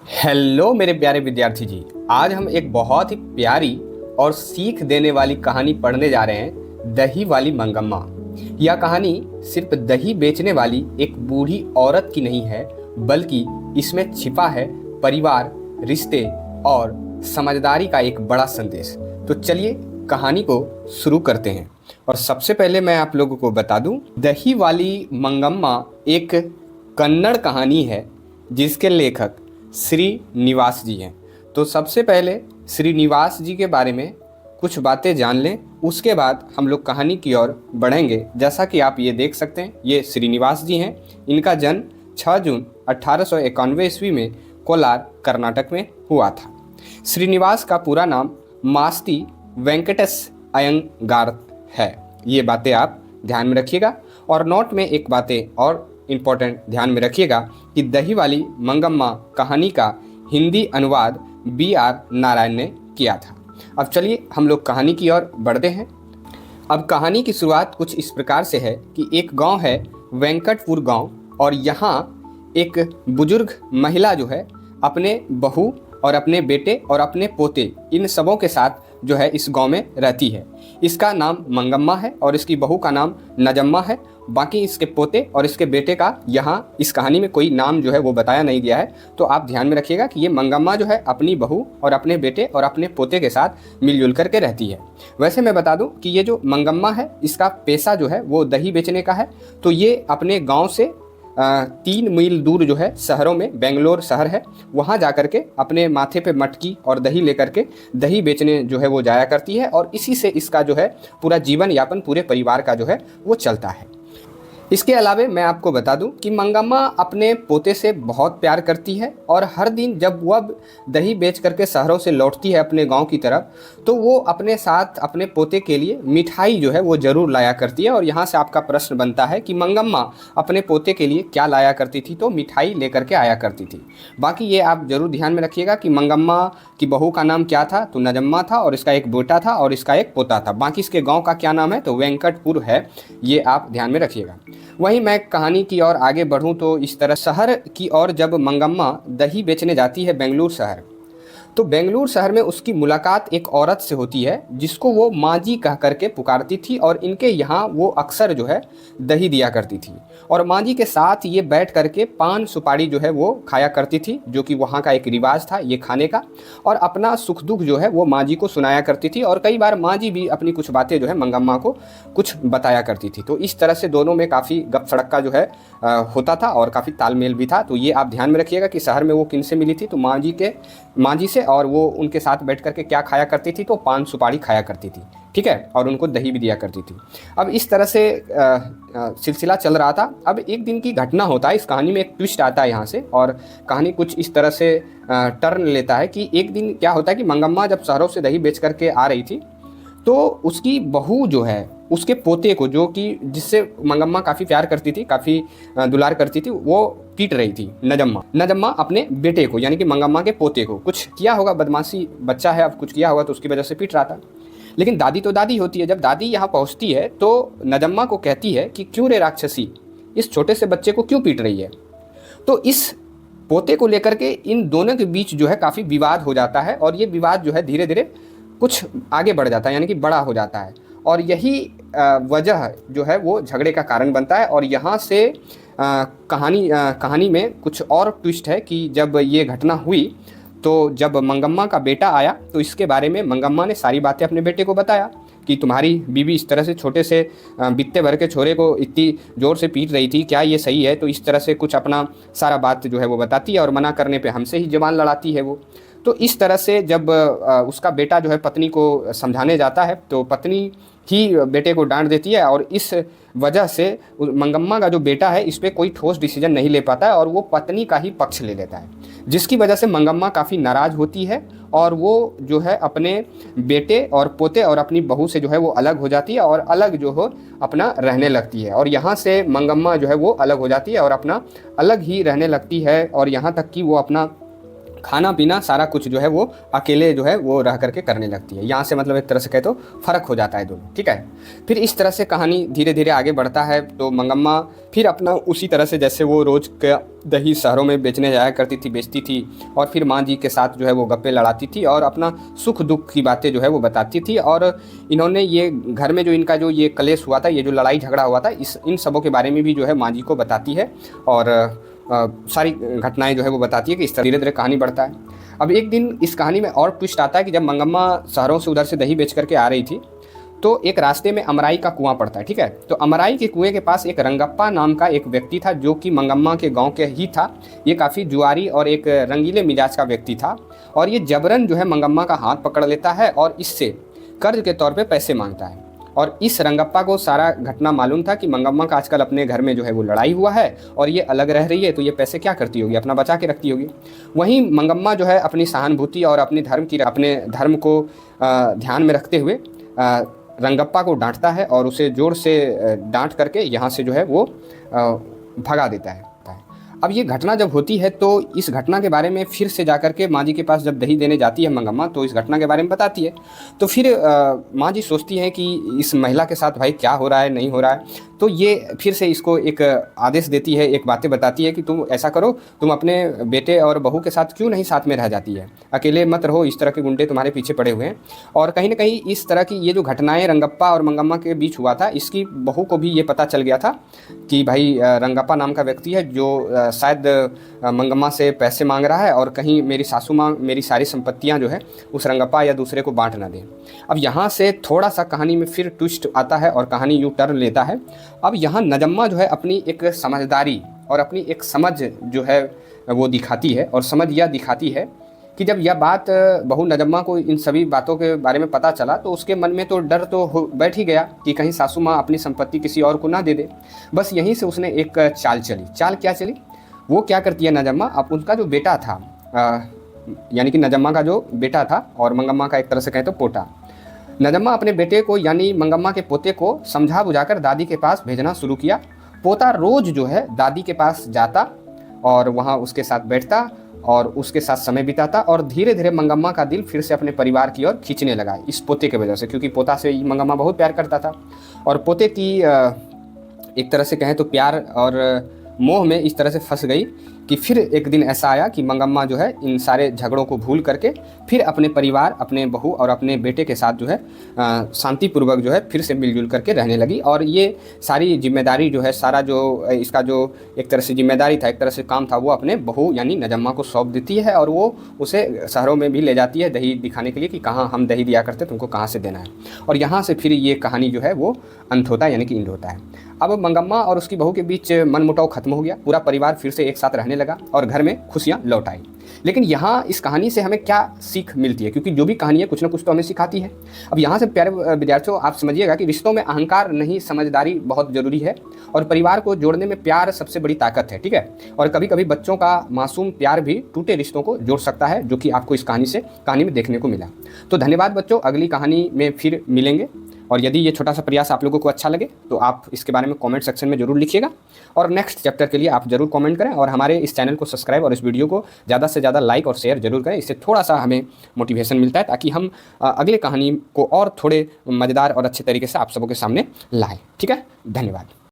Hello मेरे प्यारे विद्यार्थी जी। आज हम एक बहुत ही प्यारी और सीख देने वाली कहानी पढ़ने जा रहे हैं, दही वाली मंगम्मा। यह कहानी सिर्फ दही बेचने वाली एक बूढ़ी औरत की नहीं है, बल्कि इसमें छिपा है परिवार, रिश्ते और समझदारी का एक बड़ा संदेश। तो चलिए कहानी को शुरू करते हैं। और सबसे पहले मैं आप लोगों को बता दूं, दही वाली मंगम्मा एक कन्नड़ कहानी है जिसके लेखक श्रीनिवास जी हैं। तो सबसे पहले श्रीनिवास जी के बारे में कुछ बातें जान लें, उसके बाद हम लोग कहानी की ओर बढ़ेंगे। जैसा कि आप ये देख सकते हैं, ये श्रीनिवास जी हैं। इनका जन्म 6 जून 1891 ईस्वी में कोलार, कर्नाटक में हुआ था। श्रीनिवास का पूरा नाम मास्ती वेंकटेश अयंगार है। ये बातें आप ध्यान में रखिएगा। और नोट में एक बातें और इम्पोर्टेंट ध्यान में रखिएगा कि दही वाली मंगम्मा कहानी का हिंदी अनुवाद B.R. नारायण ने किया था। अब चलिए हम लोग कहानी की ओर बढ़ते हैं। अब कहानी की शुरुआत कुछ इस प्रकार से है कि एक गांव है, वेंकटपुर गांव, और यहाँ एक बुजुर्ग महिला जो है अपने बहू और अपने बेटे और अपने पोते, इन सबों के साथ जो है इस गांव में रहती है। इसका नाम मंगम्मा है और इसकी बहू का नाम नजम्मा है। बाकी इसके पोते और इसके बेटे का यहाँ इस कहानी में कोई नाम जो है वो बताया नहीं गया है। तो आप ध्यान में रखिएगा कि ये मंगम्मा जो है अपनी बहू और अपने बेटे और अपने पोते के साथ मिलजुल करके रहती है। वैसे मैं बता दूं कि ये जो मंगम्मा है, इसका पेशा जो है वो दही बेचने का है। तो ये अपने गाँव से 3 मील दूर जो है शहरों में, बेंगलोर शहर है, वहाँ जा कर के अपने माथे पे मटकी और दही लेकर के दही बेचने जो है वो जाया करती है। और इसी से इसका जो है पूरा जीवन यापन पूरे परिवार का जो है वो चलता है। इसके अलावा मैं आपको बता दूं कि मंगम्मा अपने पोते से बहुत प्यार करती है और हर दिन जब वह दही बेच करके शहरों से लौटती है अपने गांव की तरफ, तो वो अपने साथ अपने पोते के लिए मिठाई जो है वो ज़रूर लाया करती है। और यहाँ से आपका प्रश्न बनता है कि मंगम्मा अपने पोते के लिए क्या लाया करती थी? तो मिठाई लेकर के आया करती थी। बाकी ये आप ज़रूर ध्यान में रखिएगा कि मंगम्मा की बहू का नाम क्या था? तो नजम्मा था, और इसका एक बेटा था और इसका एक पोता था। बाकी इसके गाँव का क्या नाम है? तो वेंकटपुर है। ये आप ध्यान में रखिएगा। वहीं मैं कहानी की ओर आगे बढ़ूं तो इस तरह शहर की ओर जब मंगम्मा दही बेचने जाती है बेंगलुरु शहर, तो बेंगलुरु शहर में उसकी मुलाकात एक औरत से होती है जिसको वो माँ जी कह करके पुकारती थी। और इनके यहाँ वो अक्सर जो है दही दिया करती थी और माँ जी के साथ ये बैठ करके पान सुपारी जो है वो खाया करती थी, जो कि वहाँ का एक रिवाज था ये खाने का। और अपना सुख दुख जो है वो माँ जी को सुनाया करती थी और कई बार माँ जी भी अपनी कुछ बातें जो है मंगम्मा को कुछ बताया करती थी। तो इस तरह से दोनों में काफ़ी गप सड़क का जो है होता था और काफ़ी तालमेल भी था। तो ये आप ध्यान में रखिएगा कि शहर में वो किन से मिली थी? तो माँ जी से, और वो उनके साथ बैठ करके क्या खाया करती थी? तो पान सुपारी खाया करती थी, ठीक है, और उनको दही भी दिया करती थी। अब इस तरह से सिलसिला चल रहा था। अब एक दिन की घटना होता है, इस कहानी में एक ट्विस्ट आता है यहाँ से, और कहानी कुछ इस तरह से टर्न लेता है कि एक दिन क्या होता है कि मंगम्मा जब शहरों से दही बेच करके आ रही थी, तो उसकी बहू जो है उसके पोते को, जो कि जिससे मंगम्मा काफ़ी प्यार करती थी, काफ़ी दुलार करती थी, वो पीट रही थी। नजम्मा अपने बेटे को, यानी कि मंगम्मा के पोते को, कुछ किया होगा, बदमाशी बच्चा है, अब कुछ किया होगा तो उसकी वजह से पीट रहा था। लेकिन दादी तो दादी होती है। जब दादी यहाँ पहुँचती है तो नजम्मा को कहती है कि क्यों रे राक्षसी, इस छोटे से बच्चे को क्यों पीट रही है? तो इस पोते को लेकर के इन दोनों के बीच जो है काफ़ी विवाद हो जाता है और ये विवाद जो है धीरे धीरे कुछ आगे बढ़ जाता है, यानी कि बड़ा हो जाता है। और यही वजह जो है वो झगड़े का कारण बनता है। और यहाँ से कहानी में कुछ और ट्विस्ट है कि जब ये घटना हुई तो जब मंगम्मा का बेटा आया तो इसके बारे में मंगम्मा ने सारी बातें अपने बेटे को बताया कि तुम्हारी बीवी इस तरह से छोटे से बित्ते भर के छोरे को इतनी ज़ोर से पीट रही थी, क्या ये सही है? तो इस तरह से कुछ अपना सारा बात जो है वो बताती है और मना करने पे हमसे ही ज़बान लड़ाती है वो। तो इस तरह से जब उसका बेटा जो है पत्नी को समझाने जाता है तो पत्नी ही बेटे को डांट देती है और इस वजह से मंगम्मा का जो बेटा है इस पर कोई ठोस डिसीजन नहीं ले पाता है और वो पत्नी का ही पक्ष ले लेता है, जिसकी वजह से मंगम्मा काफ़ी नाराज़ होती है और वो जो है अपने बेटे और पोते और अपनी बहू से जो है वो अलग हो जाती है और अलग जो हो अपना रहने लगती है। और यहाँ से मंगम्मा जो है वो अलग हो जाती है और अपना अलग ही रहने लगती है और यहाँ तक कि वो अपना खाना पीना सारा कुछ जो है वो अकेले जो है वो रह करके करने लगती है। यहाँ से मतलब एक तरह से कहे तो फ़र्क हो जाता है दोनों, ठीक है। फिर इस तरह से कहानी धीरे धीरे आगे बढ़ता है। तो मंगम्मा फिर अपना उसी तरह से जैसे वो रोज़ का दही शहरों में बेचने जाया करती थी, बेचती थी, और फिर माँ जी के साथ जो है वो गप्पे लड़ाती थी और अपना सुख दुख की बातें जो है वो बताती थी। और इन्होंने ये घर में जो इनका जो ये कलेश हुआ था, ये जो लड़ाई झगड़ा हुआ था, इन सबों के बारे में भी जो है माँ जी को बताती है और सारी घटनाएं जो है वो बताती है कि इस तरह धीरे धीरे कहानी बढ़ता है। अब एक दिन इस कहानी में और ट्विस्ट आता है कि जब मंगम्मा शहरों से उधर से दही बेच करके आ रही थी तो एक रास्ते में अमराई का कुआं पड़ता है, ठीक है। तो अमराई के कुएं के पास एक रंगप्पा नाम का एक व्यक्ति था जो कि मंगम्मा के गांव के ही था। ये काफ़ी जुआरी और एक रंगीले मिजाज का व्यक्ति था और ये जबरन जो है मंगम्मा का हाथ पकड़ लेता है और इससे कर्ज के तौर पे पैसे मांगता है। और इस रंगप्पा को सारा घटना मालूम था कि मंगम्मा का आजकल अपने घर में जो है वो लड़ाई हुआ है और ये अलग रह रही है, तो ये पैसे क्या करती होगी, अपना बचा के रखती होगी। वहीं मंगम्मा जो है अपनी सहानुभूति और अपने धर्म को ध्यान में रखते हुए रंगप्पा को डांटता है और उसे जोर से डांट करके यहाँ से जो है वो भगा देता है। अब ये घटना जब होती है तो इस घटना के बारे में फिर से जाकर के माँ जी के पास जब दही देने जाती है मंगम्मा, तो इस घटना के बारे में बताती है। तो फिर माँ जी सोचती हैं कि इस महिला के साथ भाई क्या हो रहा है, नहीं हो रहा है। तो ये फिर से इसको एक आदेश देती है, एक बातें बताती है कि तुम ऐसा करो, तुम अपने बेटे और बहू के साथ क्यों नहीं साथ में रह जाती है, अकेले मत रहो, इस तरह के गुंडे तुम्हारे पीछे पड़े हुए हैं। और कहीं ना कहीं इस तरह की ये जो घटनाएं रंगप्पा और मंगम्मा के बीच हुआ था, इसकी बहू को भी ये पता चल गया था कि भाई रंगप्पा नाम का व्यक्ति है जो शायद मंगम्मा से पैसे मांग रहा है और कहीं मेरी सासू माँ मेरी सारी संपत्तियाँ जो है उस रंगप्पा या दूसरे को बांट ना दें। अब यहाँ से थोड़ा सा कहानी में फिर ट्विस्ट आता है और कहानी यूँ टर्न लेता है। अब यहाँ नजम्मा जो है अपनी एक समझदारी और अपनी एक समझ जो है वो दिखाती है, और समझ यह दिखाती है कि जब यह बात बहू नजम्मा को इन सभी बातों के बारे में पता चला तो उसके मन में तो डर तो बैठ ही गया कि कहीं सासू माँ अपनी संपत्ति किसी और को ना दे दे। बस यहीं से उसने एक चाल चली। चाल क्या चली, वो क्या करती है नजम्मा, अब उनका जो बेटा था यानी कि नजम्मा का जो बेटा था और मंगम्मा का एक तरह से कहें तो पोता, नजम्मा अपने बेटे को यानी मंगम्मा के पोते को समझा बुझाकर दादी के पास भेजना शुरू किया। पोता रोज़ जो है दादी के पास जाता और वहाँ उसके साथ बैठता और उसके साथ समय बिताता और धीरे धीरे मंगम्मा का दिल फिर से अपने परिवार की ओर खींचने लगा इस पोते की वजह से, क्योंकि पोता से मंगम्मा बहुत प्यार करता था। और पोते की एक तरह से कहें तो प्यार और मोह में इस तरह से फंस गई कि फिर एक दिन ऐसा आया कि मंगम्मा जो है इन सारे झगड़ों को भूल करके फिर अपने परिवार, अपने बहू और अपने बेटे के साथ जो है शांतिपूर्वक जो है फिर से मिलजुल करके रहने लगी। और ये सारी जिम्मेदारी जो है, सारा जो इसका जो एक तरह से जिम्मेदारी था, एक तरह से काम था, वो अपने बहू यानी नजम्मा को सौंप देती है और वो उसे शहरों में भी ले जाती है दही दिखाने के लिए कि कहाँ हम दही दिया करते, तुमको कहाँ से देना है। और यहाँ से फिर ये कहानी जो है वो अंत होता है, यानी कि इंड होता है। अब मंगम्मा और उसकी बहू के बीच मनमुटाव खत्म हो गया, पूरा परिवार फिर से एक साथ रहने लगा और घर में खुशियाँ लौट आई। लेकिन यहाँ इस कहानी से हमें क्या सीख मिलती है, क्योंकि जो भी कहानी है कुछ ना कुछ तो हमें सिखाती है। अब यहाँ से प्यारे विद्यार्थियों आप समझिएगा कि रिश्तों में अहंकार नहीं, समझदारी बहुत ज़रूरी है और परिवार को जोड़ने में प्यार सबसे बड़ी ताकत है, ठीक है। और कभी कभी बच्चों का मासूम प्यार भी टूटे रिश्तों को जोड़ सकता है, जो कि आपको इस कहानी में देखने को मिला। तो धन्यवाद बच्चों, अगली कहानी में फिर मिलेंगे। और यदि ये छोटा सा प्रयास आप लोगों को अच्छा लगे तो आप इसके बारे में कमेंट सेक्शन में ज़रूर लिखिएगा और नेक्स्ट चैप्टर के लिए आप ज़रूर कमेंट करें और हमारे इस चैनल को सब्सक्राइब और इस वीडियो को ज़्यादा से ज़्यादा लाइक और शेयर जरूर करें। इससे थोड़ा सा हमें मोटिवेशन मिलता है ताकि हम अगले कहानी को और थोड़े मज़ेदार और अच्छे तरीके से आप सबों के सामने लाएँ। ठीक है, धन्यवाद।